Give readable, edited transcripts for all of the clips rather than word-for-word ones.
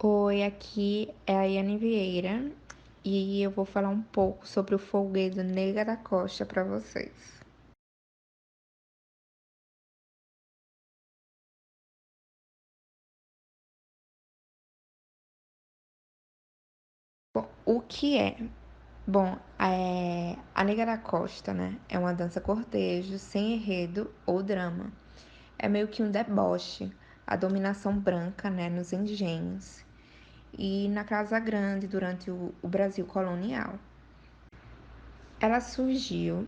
Oi, aqui é a Iane Vieira e eu vou falar um pouco sobre o folguedo Nega da Costa para vocês. Bom, o que é? Bom, a Nega da Costa, né? É uma dança cortejo, sem enredo ou drama. É meio que um deboche, a dominação branca, né, nos engenhos e na Casa Grande durante o Brasil colonial. Ela surgiu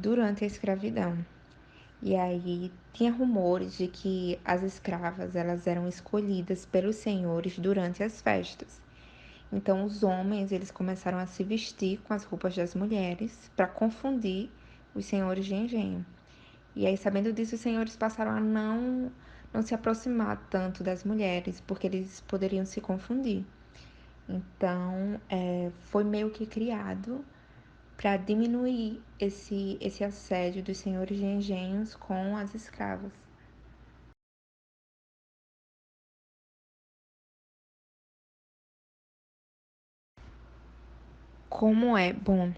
durante a escravidão. E aí tinha rumores de que as escravas elas eram escolhidas pelos senhores durante as festas. Então os homens eles começaram a se vestir com as roupas das mulheres para confundir os senhores de engenho. E aí sabendo disso os senhores passaram a não se aproximar tanto das mulheres porque eles poderiam se confundir. Então foi meio que criado para diminuir esse assédio dos senhores de engenhos com as escravas. Como é? Bom,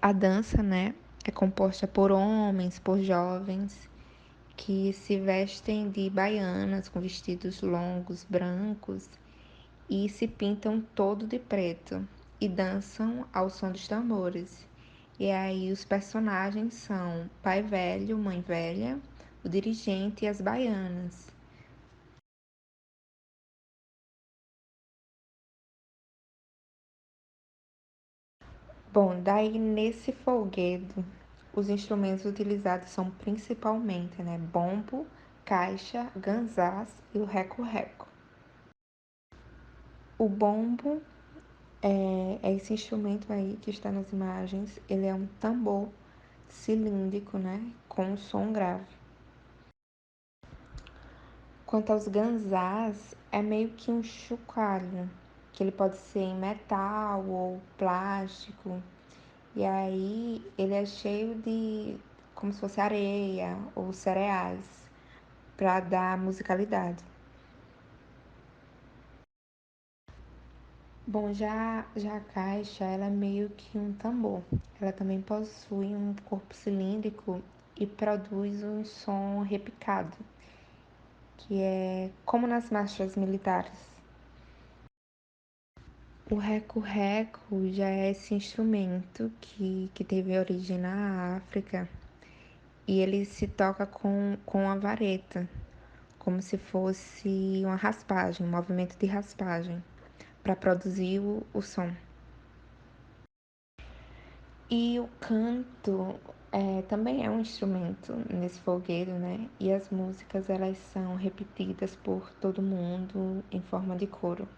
a dança, né, é composta por homens, por jovens que se vestem de baianas com vestidos longos, brancos e se pintam todo de preto e dançam ao som dos tambores. E aí os personagens são pai velho, mãe velha, o dirigente e as baianas. Bom, daí nesse folguedo, os instrumentos utilizados são principalmente, né, bombo, caixa, ganzás e o reco-reco. O bombo é esse instrumento aí que está nas imagens, ele é um tambor cilíndrico, né, com um som grave. Quanto aos ganzás, é meio que um chocalho, que ele pode ser em metal ou plástico. E aí ele é cheio de como se fosse areia ou cereais para dar musicalidade. Bom, já a caixa, ela é meio que um tambor. Ela também possui um corpo cilíndrico e produz um som repicado, que é como nas marchas militares. O reco-reco já é esse instrumento que teve origem na África e ele se toca com a vareta, como se fosse uma raspagem, um movimento de raspagem, para produzir o som. E o canto também é um instrumento nesse folguedo, né? E as músicas elas são repetidas por todo mundo em forma de coro.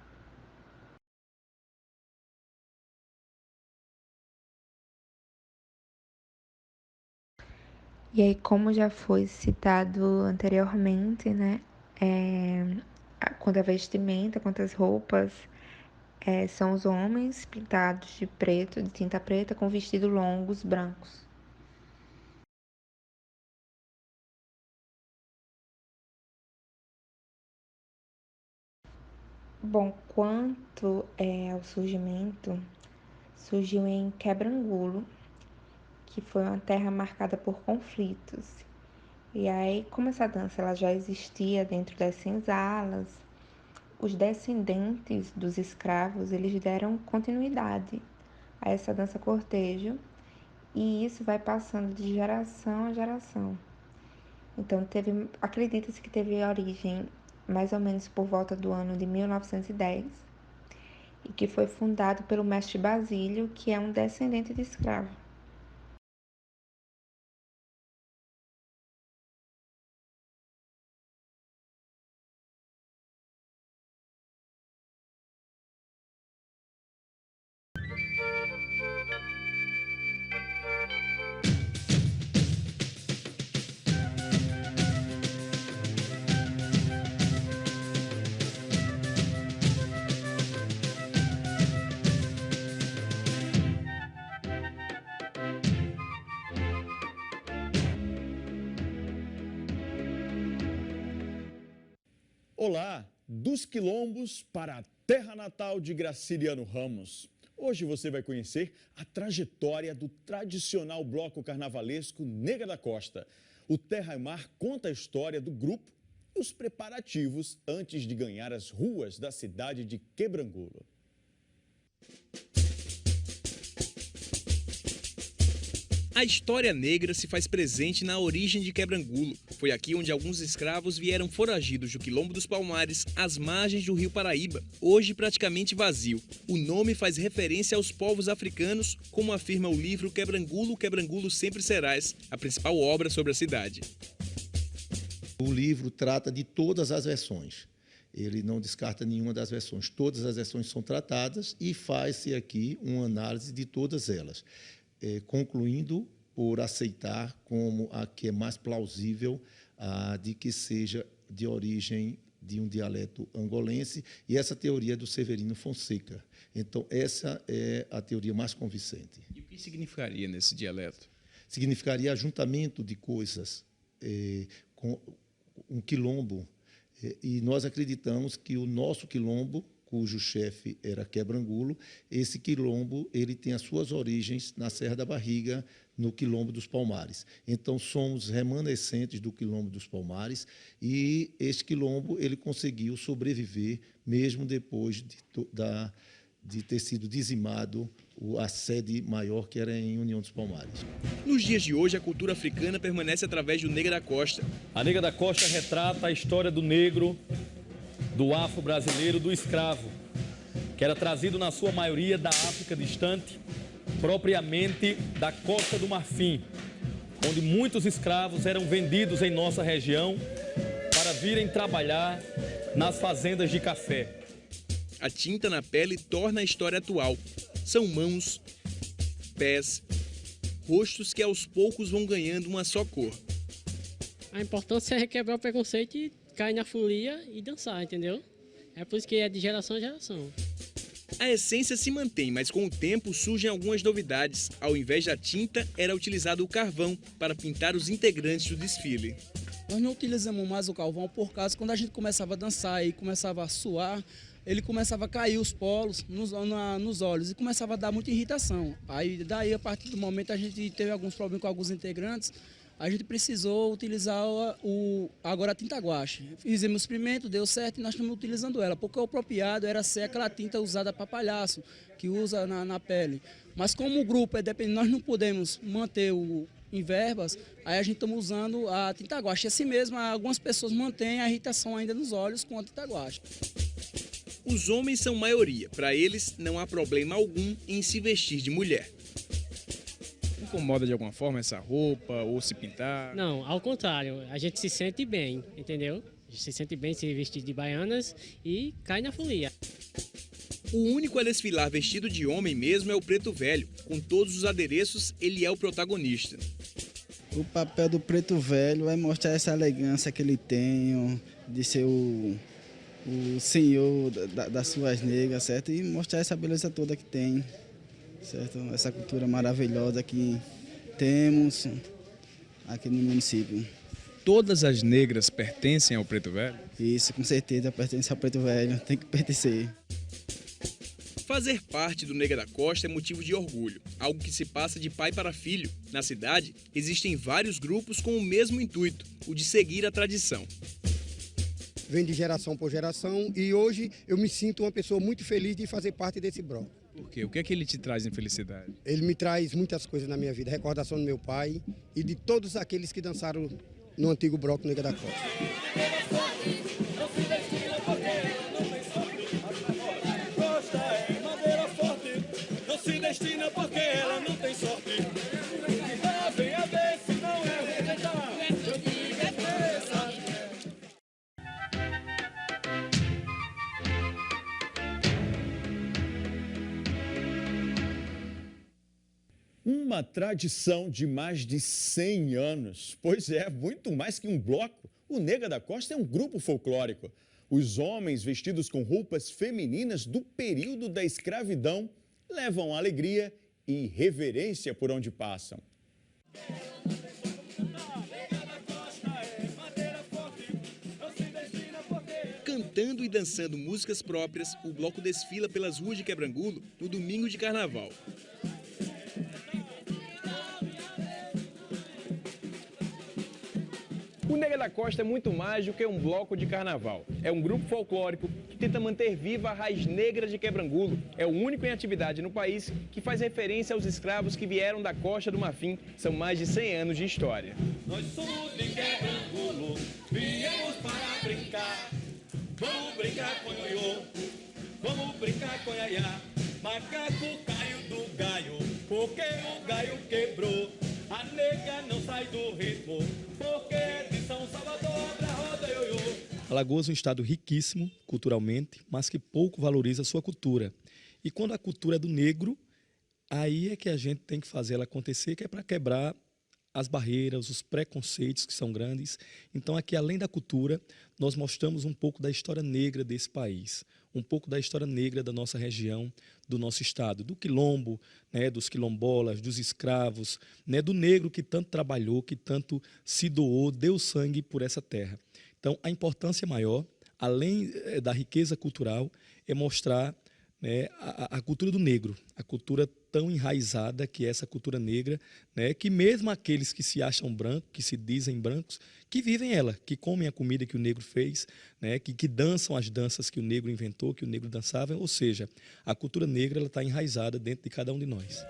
E aí, como já foi citado anteriormente, né? É, quanto à vestimenta, quanto às roupas, são os homens pintados de preto, de tinta preta, com vestidos longos brancos. Bom, quanto ao surgimento, surgiu em Quebrangulo, que foi uma terra marcada por conflitos. E aí, como essa dança ela já existia dentro das senzalas, os descendentes dos escravos eles deram continuidade a essa dança cortejo e isso vai passando de geração a geração. Então acredita-se que teve origem mais ou menos por volta do ano de 1910 e que foi fundado pelo mestre Basílio, que é um descendente de escravo. Olá, Dos quilombos para a terra natal de Graciliano Ramos. Hoje você vai conhecer a trajetória do tradicional bloco carnavalesco Nega da Costa. O Terra e Mar conta a história do grupo e os preparativos antes de ganhar as ruas da cidade de Quebrangulo. A história negra se faz presente na origem de Quebrangulo. Foi aqui onde alguns escravos vieram foragidos do Quilombo dos Palmares, às margens do rio Paraíba, hoje praticamente vazio. O nome faz referência aos povos africanos, como afirma o livro Quebrangulo, Quebrangulo Sempre Serás, a principal obra sobre a cidade. O livro trata de todas as versões. Ele não descarta nenhuma das versões. Todas as versões são tratadas e faz-se aqui uma análise de todas elas. Concluindo por aceitar como a que é mais plausível de que seja de origem de um dialeto angolense, e essa teoria é do Severino Fonseca. Então, essa é a teoria mais convincente. E o que significaria nesse dialeto? Significaria ajuntamento de coisas, com um quilombo, e nós acreditamos que o nosso quilombo, cujo chefe era Quebrangulo, esse quilombo ele tem as suas origens na Serra da Barriga, no Quilombo dos Palmares. Então, somos remanescentes do Quilombo dos Palmares e este quilombo ele conseguiu sobreviver mesmo depois de ter sido dizimado a sede maior, que era em União dos Palmares. Nos dias de hoje, a cultura africana permanece através do Nega da Costa. A Nega da Costa retrata a história do negro, do afro-brasileiro, do escravo, que era trazido na sua maioria da África distante, propriamente da Costa do Marfim, onde muitos escravos eram vendidos em nossa região para virem trabalhar nas fazendas de café. A tinta na pele torna a história atual. São mãos, pés, rostos que aos poucos vão ganhando uma só cor. A importância é quebrar o preconceito e cair na folia e dançar, entendeu? É por isso que é de geração em geração. A essência se mantém, mas com o tempo surgem algumas novidades. Ao invés da tinta, era utilizado o carvão para pintar os integrantes do desfile. Nós não utilizamos mais o carvão por causa quando a gente começava a dançar e começava a suar, ele começava a cair os polos nos olhos e começava a dar muita irritação. Aí daí, a partir do momento, a gente teve alguns problemas com alguns integrantes, a gente precisou utilizar agora a tinta guache. Fizemos o experimento, deu certo e nós estamos utilizando ela, porque o apropriado era ser aquela tinta usada para palhaço, que usa na pele. Mas como o grupo é dependente, nós não podemos manter em verbas, aí a gente está usando a tinta guache. Assim mesmo, algumas pessoas mantêm a irritação ainda nos olhos com a tinta guache. Os homens são maioria. Para eles, não há problema algum em se vestir de mulher. Incomoda de alguma forma essa roupa ou se pintar? Não, ao contrário, a gente se sente bem, entendeu? A gente se sente bem se vestir de baianas e cai na folia. O único a desfilar vestido de homem mesmo é o Preto Velho. Com todos os adereços, ele é o protagonista. O papel do Preto Velho é mostrar essa elegância que ele tem, de ser o senhor das suas negras, certo? E mostrar essa beleza toda que tem, certo? Essa cultura maravilhosa que temos aqui no município. Todas as negras pertencem ao Preto Velho? Isso, com certeza, pertence ao Preto Velho, tem que pertencer. Fazer parte do Nega da Costa é motivo de orgulho, algo que se passa de pai para filho. Na cidade, existem vários grupos com o mesmo intuito, o de seguir a tradição. Vem de geração por geração e hoje eu me sinto uma pessoa muito feliz de fazer parte desse bloco. Por quê? O que é que ele te traz em felicidade? Ele me traz muitas coisas na minha vida, recordação do meu pai e de todos aqueles que dançaram no antigo bloco Nega da Costa. Se destina porque ela não tem sorte. Venha ver se não é Uma tradição de mais de 100 anos. Pois é, muito mais que um bloco. O Nega da Costa é um grupo folclórico. Os homens vestidos com roupas femininas do período da escravidão levam alegria e reverência por onde passam. cantando e dançando músicas próprias, o bloco desfila pelas ruas de Quebrangulo no domingo de carnaval. O Negra da Costa é muito mais do que um bloco de carnaval. É um grupo folclórico que tenta manter viva a raiz negra de Quebrangulo. É o único em atividade no país que faz referência aos escravos que vieram da Costa do Marfim. São mais de 100 anos de história. Nós somos de Quebrangulo, viemos para brincar. Vamos brincar com ioiô, vamos brincar com iaiá. Macaco caiu do gaio, porque o gaio quebrou. A nega não sai do ritmo, porque é de São Salvador pra roda ioiô. Alagoas é um estado riquíssimo culturalmente, mas que pouco valoriza a sua cultura. E quando a cultura é do negro, aí é que a gente tem que fazer ela acontecer, que é para quebrar as barreiras, os preconceitos que são grandes. Então aqui, além da cultura, nós mostramos um pouco da história negra desse país, um pouco da história negra da nossa região, do nosso estado, do quilombo, né, dos quilombolas, dos escravos, né, do negro que tanto trabalhou, que tanto se doou, deu sangue por essa terra. Então a importância maior, além da riqueza cultural, é mostrar, né, a cultura do negro, a cultura tão enraizada que é essa cultura negra, né, que mesmo aqueles que se acham brancos, que se dizem brancos, que vivem ela, que comem a comida que o negro fez, né, que dançam as danças que o negro inventou, que o negro dançava, ou seja, a cultura negra está enraizada dentro de cada um de nós.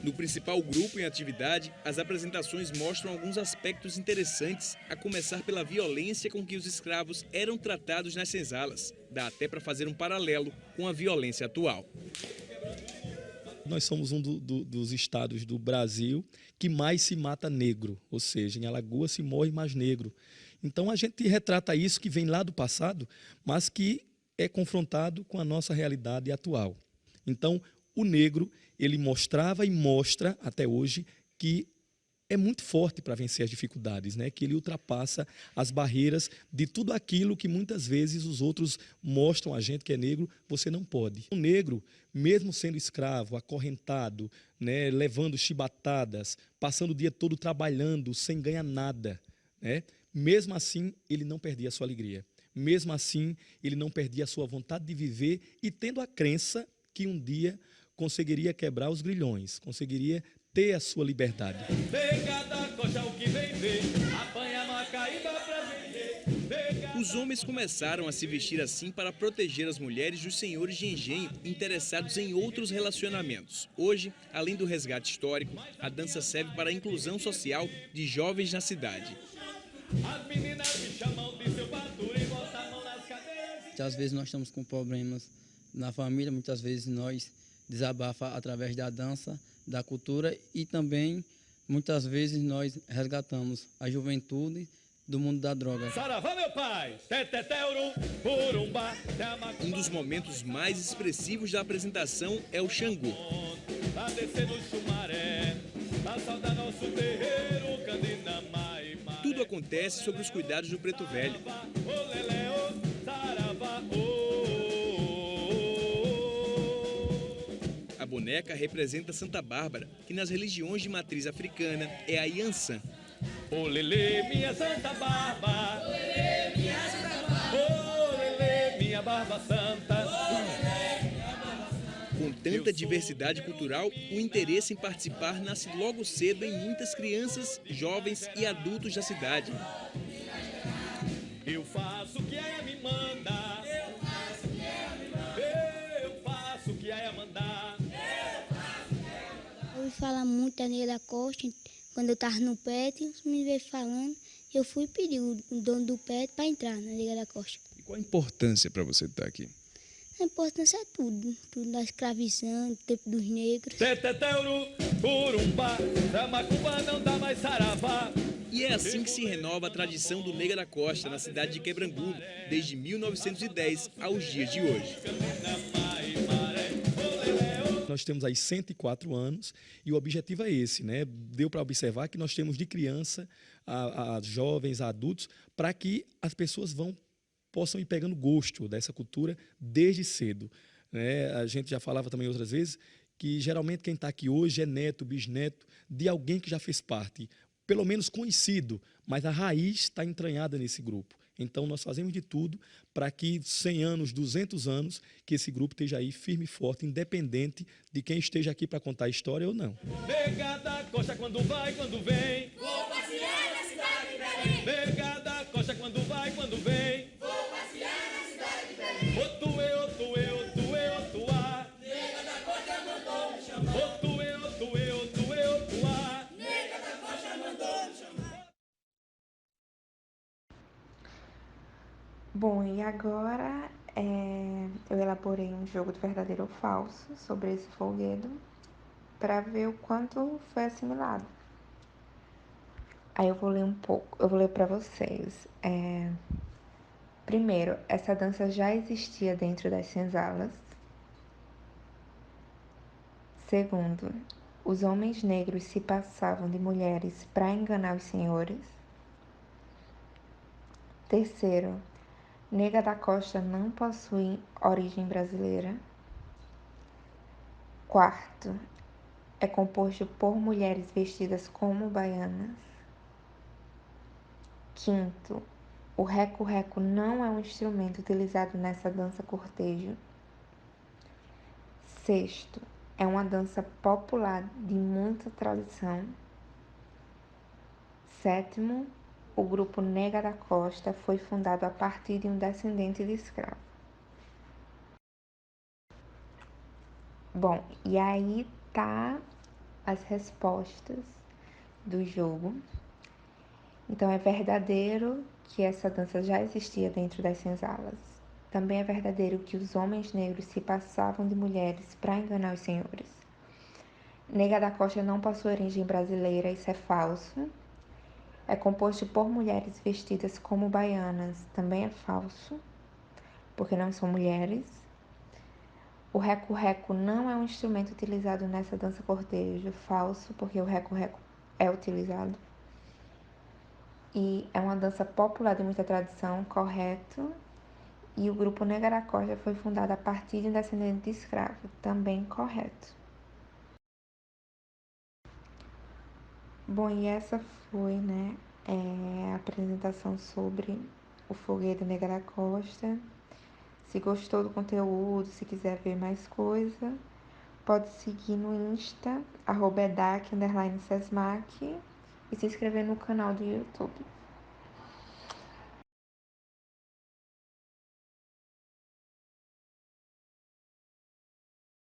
No principal grupo em atividade, as apresentações mostram alguns aspectos interessantes, a começar pela violência com que os escravos eram tratados nas senzalas. Dá até para fazer um paralelo com a violência atual. Nós somos um dos estados do Brasil que mais se mata negro, ou seja, em Alagoas se morre mais negro. Então a gente retrata isso que vem lá do passado, mas que é confrontado com a nossa realidade atual. Então o negro, ele mostrava e mostra até hoje que é muito forte para vencer as dificuldades, né? Que ele ultrapassa as barreiras de tudo aquilo que muitas vezes os outros mostram a gente que é negro, você não pode. O negro, mesmo sendo escravo, acorrentado, né? Levando chibatadas, passando o dia todo trabalhando sem ganhar nada, né? Mesmo assim, ele não perdia a sua alegria. Mesmo assim, ele não perdia a sua vontade de viver e tendo a crença que um dia conseguiria quebrar os grilhões, conseguiria ter a sua liberdade. Os homens começaram a se vestir assim para proteger as mulheres dos senhores de engenho interessados em outros relacionamentos. Hoje, além do resgate histórico, a dança serve para a inclusão social de jovens na cidade. As meninas me chamam de seu patrulho e botam a mão nas cadeiras. Às vezes nós estamos com problemas na família, muitas vezes nós desabafa através da dança, da cultura e também, muitas vezes, nós resgatamos a juventude do mundo da droga. Saravá, meu pai! Um dos momentos mais expressivos da apresentação é o Xangô. Tudo acontece sob os cuidados do Preto Velho. A boneca representa Santa Bárbara, que nas religiões de matriz africana é a Yansan. Olele, minha Santa Bárbara. Olele, minha Santa Bárbara. Olele, minha Barba Santa. Com tanta diversidade cultural, o interesse em participar nasce logo cedo em muitas crianças, jovens e adultos da cidade. Eu faço o que a me manda. Eu faço o que a me manda. Eu faço o que a mandar. Eu ouvi falar muito da Negra da Costa, quando eu estava no PET, os meninos veio falando, eu fui pedir o dono do PET para entrar na Negra da Costa. E qual a importância para você estar aqui? A importância é tudo, tudo da escravização, do tempo dos negros. Teteteuru, Urumba, da Macumba não dá mais saravá. E é assim que se renova a tradição do Negra da Costa na cidade de Quebrangulo, desde 1910 aos dias de hoje. Nós temos aí 104 anos e o objetivo é esse, né? Deu para observar que nós temos de criança a jovens, a adultos, para que as pessoas possam ir pegando gosto dessa cultura desde cedo, né? A gente já falava também outras vezes que geralmente quem está aqui hoje é neto, bisneto de alguém que já fez parte, pelo menos conhecido, mas a raiz está entranhada nesse grupo. Então, nós fazemos de tudo para que 100 anos, 200 anos, que esse grupo esteja aí firme e forte, independente de quem esteja aqui para contar a história ou não. Nega da Costa quando vai, quando vem. Vou passear na cidade de Belém. Nega da Costa quando vai, quando vem. Vou passear na cidade de Belém. Otuê, otuê, otuê, otuá. Nega da Costa mandou me chamar. Otuê, otuê, otuê, otuá. Nega da Costa mandou me chamar. Bom, e agora eu elaborei um jogo de verdadeiro ou falso sobre esse folguedo para ver o quanto foi assimilado. Aí eu vou ler um pouco, eu vou ler para vocês. Primeiro, essa dança já existia dentro das senzalas. Segundo, os homens negros se passavam de mulheres para enganar os senhores. Terceiro, Nega da Costa não possui origem brasileira. Quarto, é composto por mulheres vestidas como baianas. Quinto, o reco-reco não é um instrumento utilizado nessa dança cortejo. Sexto, é uma dança popular de muita tradição. Sétimo, o grupo Nega da Costa foi fundado a partir de um descendente de escravo. Bom, e aí tá as respostas do jogo. Então, é verdadeiro que essa dança já existia dentro das senzalas. Também é verdadeiro que os homens negros se passavam de mulheres para enganar os senhores. Nega da Costa não possui origem brasileira, isso é falso. É composto por mulheres vestidas como baianas, também é falso, porque não são mulheres. O reco-reco não é um instrumento utilizado nessa dança cortejo, falso, porque o reco-reco é utilizado. E é uma dança popular de muita tradição, correto. E o grupo Nega da Costa foi fundado a partir de um descendente de escravo, também correto. Bom, e essa foi, a apresentação sobre o folguedo Nega da Costa. Se gostou do conteúdo, se quiser ver mais coisa, pode seguir no Insta, @edac_sesmac, e se inscrever no canal do YouTube.